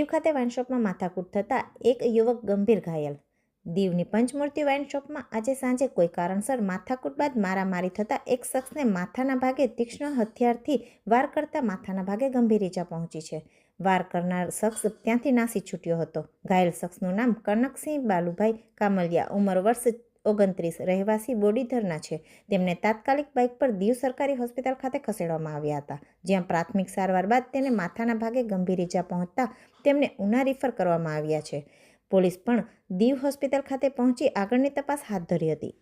દીવ ખાતે વાઇનશોપમાં માથાકૂટ થતાં એક યુવક ગંભીર ઘાયલ. દીવની પંચમૂર્તિ વાઇનશોપમાં આજે સાંજે કોઈ કારણસર માથાકૂટ બાદ મારામારી થતાં એક શખ્સને માથાના ભાગે તીક્ષ્ણ હથિયારથી વાર કરતા માથાના ભાગે ગંભીર ઈજા પહોંચી છે. વાર કરનાર શખ્સ ત્યાંથી નાસી છૂટ્યો હતો. ઘાયલ શખ્સનું નામ કનકસિંહ બાલુભાઈ કામલિયા, ઉંમર વર્ષ 29, રહેવાસી બોડીધરના છે. તેમને તાત્કાલિક બાઇક પર દીવ સરકારી હોસ્પિટલ ખાતે ખસેડવામાં આવ્યા હતા, જ્યાં પ્રાથમિક સારવાર બાદ તેને માથાના ભાગે ગંભીર ઈજા પહોંચતા તેમને ઉના રિફર કરવામાં આવ્યા છે. પોલીસ પણ દીવ હોસ્પિટલ ખાતે પહોંચી આગળની તપાસ હાથ ધરી હતી.